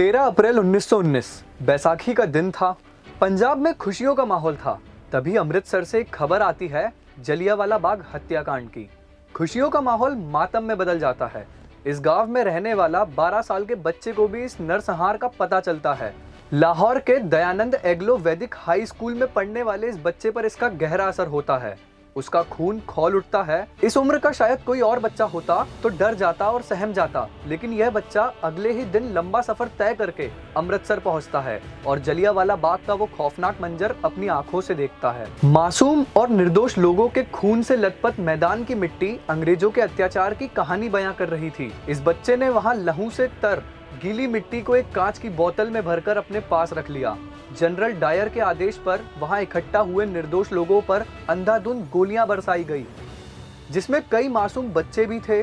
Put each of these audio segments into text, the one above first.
13 अप्रैल 1919 बैसाखी का दिन था। पंजाब में खुशियों का माहौल था। तभी अमृतसर से एक खबर आती है जलियांवाला बाग हत्याकांड की। खुशियों का माहौल मातम में बदल जाता है। इस गांव में रहने वाला 12 साल के बच्चे को भी इस नरसंहार का पता चलता है। लाहौर के दयानंद एग्लो वैदिक हाई स्कूल में पढ़ने वाले इस बच्चे पर इसका गहरा असर होता है। उसका खून खौल उठता है। इस उम्र का शायद कोई और बच्चा होता तो डर जाता और सहम जाता, लेकिन यह बच्चा अगले ही दिन लंबा सफर तय करके अमृतसर पहुंचता है और जलियांवाला बाग का वो खौफनाक मंजर अपनी आंखों से देखता है। मासूम और निर्दोष लोगों के खून से लथपथ मैदान की मिट्टी अंग्रेजों के अत्याचार की कहानी बयां कर रही थी। इस बच्चे ने वहां लहू से तर गीली मिट्टी को एक कांच की बोतल में भरकर अपने पास रख लिया। जनरल डायर के आदेश पर वहां इकट्ठा हुए निर्दोष लोगों पर अंधाधुंध गोलियां बरसाई गई, जिसमें कई मासूम बच्चे भी थे।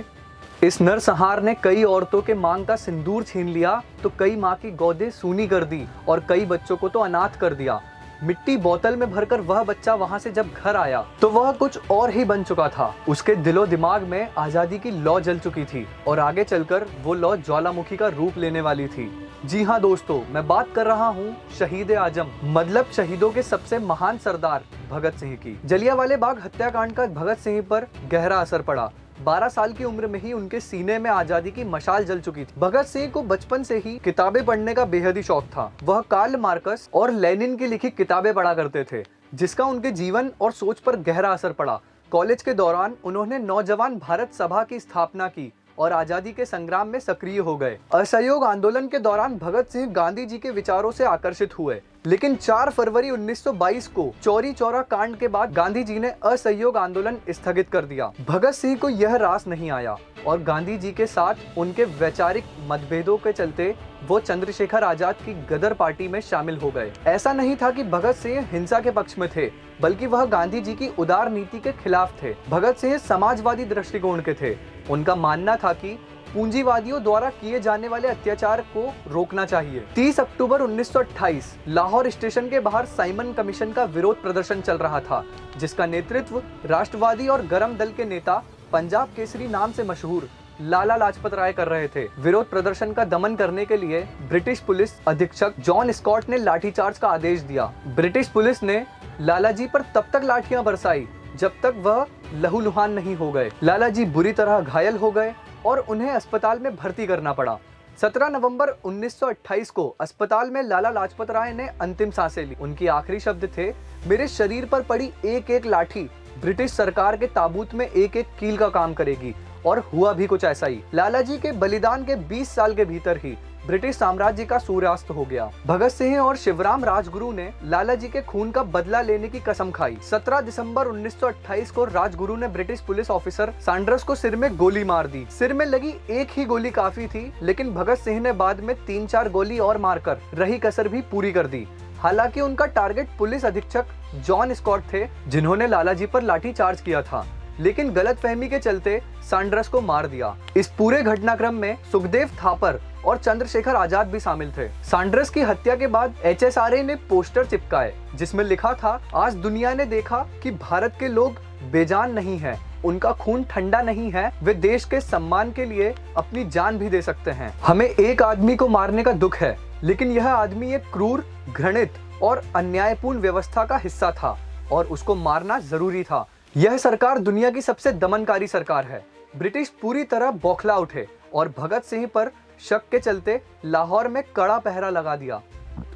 इस नरसंहार ने कई औरतों के मांग का सिंदूर छीन लिया तो कई मां की गोदें सूनी कर दी और कई बच्चों को तो अनाथ कर दिया। मिट्टी बोतल में भरकर वह बच्चा वहां से जब घर आया तो वह कुछ और ही बन चुका था। उसके दिलो दिमाग में आजादी की लौ जल चुकी थी और आगे चलकर वो लौ ज्वालामुखी का रूप लेने वाली थी। जी हाँ दोस्तों, मैं बात कर रहा हूँ शहीद आजम, मतलब शहीदों के सबसे महान सरदार भगत सिंह की। जलियांवाले बाग हत्याकांड का भगत सिंह पर गहरा असर पड़ा। 12 साल की उम्र में ही उनके सीने में आजादी की मशाल जल चुकी थी। भगत सिंह को बचपन से ही किताबें पढ़ने का बेहद ही शौक था। वह कार्ल मार्कस और लेनिन की लिखी किताबें पढ़ा करते थे, जिसका उनके जीवन और सोच पर गहरा असर पड़ा। कॉलेज के दौरान उन्होंने नौजवान भारत सभा की स्थापना की और आजादी के संग्राम में सक्रिय हो गए। असहयोग आंदोलन के दौरान भगत सिंह गांधी जी के विचारों से आकर्षित हुए, लेकिन 4 फरवरी 1922 को चौरी चौरा कांड के बाद गांधी जी ने असहयोग आंदोलन स्थगित कर दिया। भगत सिंह को यह रास नहीं आया और गांधी जी के साथ उनके वैचारिक मतभेदों के चलते वो चंद्रशेखर आजाद की गदर पार्टी में शामिल हो गए। ऐसा नहीं था कि भगत सिंह हिंसा के पक्ष में थे, बल्कि वह गांधी जी की उदार नीति के खिलाफ थे। भगत सिंह समाजवादी दृष्टिकोण के थे। उनका मानना था कि पूंजीवादियों द्वारा किए जाने वाले अत्याचार को रोकना चाहिए। 30 अक्टूबर 1928 लाहौर स्टेशन के बाहर साइमन कमीशन का विरोध प्रदर्शन चल रहा था, जिसका नेतृत्व राष्ट्रवादी और गरम दल के नेता पंजाब केसरी नाम से मशहूर लाला लाजपत राय कर रहे थे। विरोध प्रदर्शन का दमन करने के लिए ब्रिटिश पुलिस अधीक्षक जॉन स्कॉट ने लाठीचार्ज का आदेश दिया। ब्रिटिश पुलिस ने लाला जी पर तब तक लाठियां बरसाई जब तक वह लहूलुहान नहीं हो गए। लाला जी बुरी तरह घायल हो गए और उन्हें अस्पताल में भर्ती करना पड़ा। 17 नवंबर 1928 को अस्पताल में लाला लाजपत राय ने अंतिम सांसें ली। उनकी आखिरी शब्द थे, मेरे शरीर पर पड़ी एक एक लाठी ब्रिटिश सरकार के ताबूत में एक एक कील का काम करेगी, और हुआ भी कुछ ऐसा ही। लाला जी के बलिदान के 20 साल के भीतर ही ब्रिटिश साम्राज्य का सूर्यास्त हो गया। भगत सिंह और शिवराम राजगुरु ने लाला जी के खून का बदला लेने की कसम खाई। 17 दिसंबर 1928 को राजगुरु ने ब्रिटिश पुलिस ऑफिसर सैंडर्स को सिर में गोली मार दी। सिर में लगी एक ही गोली काफी थी, लेकिन भगत सिंह ने बाद में 3-4 गोली और मारकर रही कसर भी पूरी कर दी। हालांकि उनका टारगेट पुलिस अधीक्षक जॉन स्कॉट थे, जिन्होंने लाला जी पर लाठी चार्ज किया था, लेकिन गलतफहमी के चलते सैंडर्स को मार दिया। इस पूरे घटनाक्रम में सुखदेव थापर और चंद्रशेखर आजाद भी शामिल थे। सैंडर्स की हत्या के बाद HSRA ने पोस्टर चिपकाए, जिसमें लिखा था, आज दुनिया ने देखा कि भारत के लोग बेजान नहीं हैं, उनका खून ठंडा नहीं है, वे देश के सम्मान के लिए अपनी जान भी दे सकते हैं। हमें एक आदमी को मारने का दुख है, लेकिन यह आदमी एक क्रूर, घृणित और अन्यायपूर्ण व्यवस्था का हिस्सा था और उसको मारना जरूरी था। यह सरकार दुनिया की सबसे दमनकारी सरकार है। ब्रिटिश पूरी तरह बौखला उठे और भगत सिंह पर शक के चलते लाहौर में कड़ा पहरा लगा दिया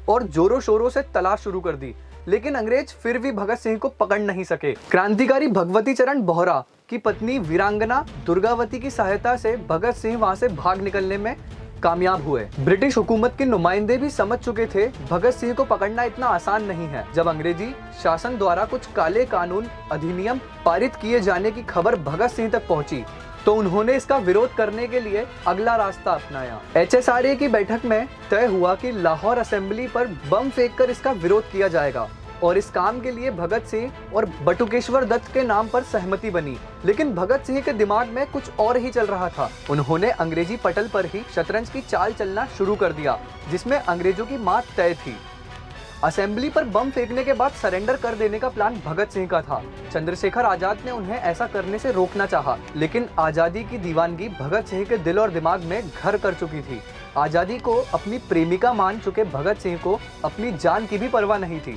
और जोरों शोरों से तलाश शुरू कर दी, लेकिन अंग्रेज फिर भी भगत सिंह को पकड़ नहीं सके। क्रांतिकारी भगवती चरण बोहरा की पत्नी वीरांगना दुर्गावती की सहायता से भगत सिंह वहां से भाग निकलने में कामयाब हुए। ब्रिटिश हुकूमत के नुमाइंदे भी समझ चुके थे भगत सिंह को पकड़ना इतना आसान नहीं है। जब अंग्रेजी शासन द्वारा कुछ काले कानून अधिनियम पारित किए जाने की खबर भगत सिंह तक पहुंची, तो उन्होंने इसका विरोध करने के लिए अगला रास्ता अपनाया। HSRA की बैठक में तय हुआ कि लाहौर असेंबली पर बम फेंककर इसका विरोध किया जाएगा, और इस काम के लिए भगत सिंह और बटुकेश्वर दत्त के नाम पर सहमति बनी। लेकिन भगत सिंह के दिमाग में कुछ और ही चल रहा था। उन्होंने अंग्रेजी पटल पर ही शतरंज की चाल चलना शुरू कर दिया, जिसमें अंग्रेजों की मात तय थी। असेंबली पर बम फेंकने के बाद सरेंडर कर देने का प्लान भगत सिंह का था। चंद्रशेखर आजाद ने उन्हें ऐसा करने से रोकना चाहा, लेकिन आजादी की दीवानगी भगत सिंह के दिल और दिमाग में घर कर चुकी थी। आजादी को अपनी प्रेमिका मान चुके भगत सिंह को अपनी जान की भी परवाह नहीं थी।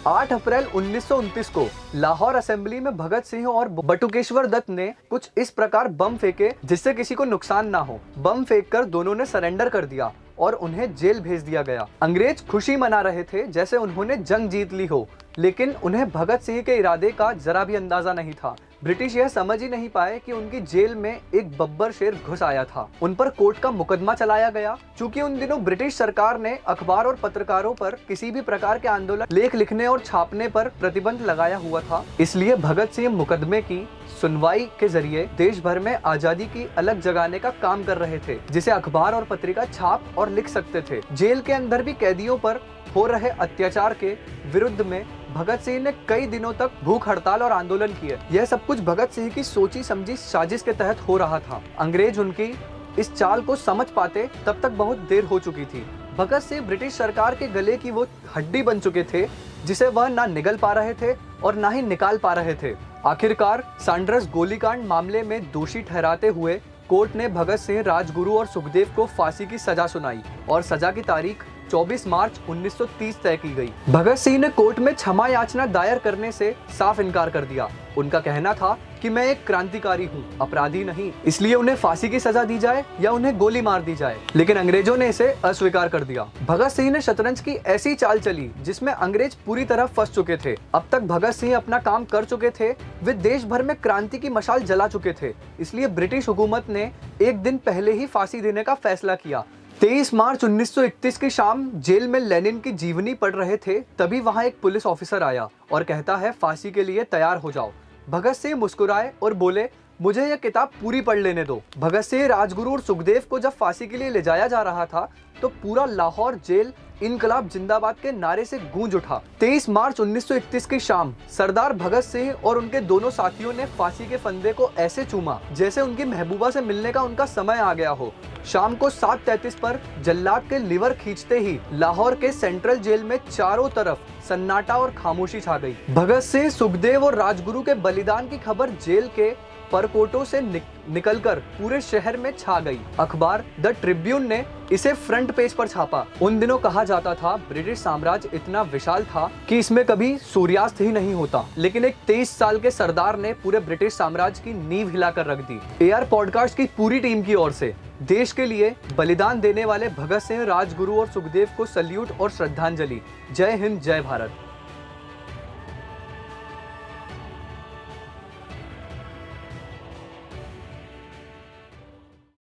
8 अप्रैल 1929 को लाहौर असेंबली में भगत सिंह और बटुकेश्वर दत्त ने कुछ इस प्रकार बम फेंके जिससे किसी को नुकसान ना हो। बम फेंककर दोनों ने सरेंडर कर दिया और उन्हें जेल भेज दिया गया। अंग्रेज खुशी मना रहे थे जैसे उन्होंने जंग जीत ली हो, लेकिन उन्हें भगत सिंह के इरादे का जरा भी अंदाजा नहीं था। ब्रिटिश यह समझ ही नहीं पाए कि उनकी जेल में एक बब्बर शेर घुस आया था। उन पर कोर्ट का मुकदमा चलाया गया। चूंकि उन दिनों ब्रिटिश सरकार ने अखबार और पत्रकारों पर किसी भी प्रकार के आंदोलन, लेख लिखने और छापने पर प्रतिबंध लगाया हुआ था, इसलिए भगत सिंह मुकदमे की सुनवाई के जरिए देश भर में आजादी की अलग जगाने का काम कर रहे थे, जिसे अखबार और पत्रिका छाप और लिख सकते थे। जेल के अंदर भी कैदियों पर हो रहे अत्याचार के विरुद्ध में भगत सिंह ने कई दिनों तक भूख हड़ताल और आंदोलन किए। यह सब कुछ भगत सिंह की सोची समझी साजिश के तहत हो रहा था। अंग्रेज उनकी इस चाल को समझ पाते तब तक बहुत देर हो चुकी थी। भगत सिंह ब्रिटिश सरकार के गले की वो हड्डी बन चुके थे जिसे वह ना निगल पा रहे थे और ना ही निकाल पा रहे थे। आखिरकार सैंडर्स गोलीकांड मामले में दोषी ठहराते हुए कोर्ट ने भगत सिंह, राजगुरु और सुखदेव को फांसी की सजा सुनाई और सजा की तारीख 24 मार्च 1930 तय की गई। भगत सिंह ने कोर्ट में क्षमा याचना दायर करने से साफ इनकार कर दिया। उनका कहना था कि मैं एक क्रांतिकारी हूँ, अपराधी नहीं, इसलिए उन्हें फांसी की सजा दी जाए या उन्हें गोली मार दी जाए। लेकिन अंग्रेजों ने इसे अस्वीकार कर दिया। भगत सिंह ने शतरंज की ऐसी चाल चली जिसमें अंग्रेज पूरी तरह फंस चुके थे। अब तक भगत सिंह अपना काम कर चुके थे, वे देश भर में क्रांति की मशाल जला चुके थे, इसलिए ब्रिटिश हुकूमत ने एक दिन पहले ही फांसी देने का फैसला किया। 23 मार्च 1931 की शाम जेल में लेनिन की जीवनी पढ़ रहे थे, तभी वहां एक पुलिस ऑफिसर आया और कहता है फांसी के लिए तैयार हो जाओ। भगत सिंह मुस्कुराए और बोले मुझे यह किताब पूरी पढ़ लेने दो। भगत सिंह, राजगुरु और सुखदेव को जब फांसी के लिए ले जाया जा रहा था तो पूरा लाहौर जेल इनकलाब जिंदाबाद के नारे से गूंज उठा। 23 मार्च 1931 की शाम सरदार भगत सिंह और उनके दोनों साथियों ने फांसी के फंदे को ऐसे चूमा जैसे उनकी महबूबा से मिलने का उनका समय आ गया हो। शाम को 7:33 पर जल्लाद के लीवर खींचते ही लाहौर के सेंट्रल जेल में चारों तरफ सन्नाटा और खामोशी छा गई। भगत सिंह, सुखदेव और राजगुरु के बलिदान की खबर जेल के परकोटों से निकलकर पूरे शहर में छा गई। अखबार द ट्रिब्यून ने इसे फ्रंट पेज पर छापा। उन दिनों कहा जाता था ब्रिटिश साम्राज्य इतना विशाल था कि इसमें कभी सूर्यास्त ही नहीं होता, लेकिन एक 23 साल के सरदार ने पूरे ब्रिटिश साम्राज्य की नींव हिलाकर रख दी। AR पॉडकास्ट की पूरी टीम की ओर से देश के लिए बलिदान देने वाले भगत सिंह, राजगुरु और सुखदेव को सल्यूट और श्रद्धांजलि। जय हिंद, जय भारत।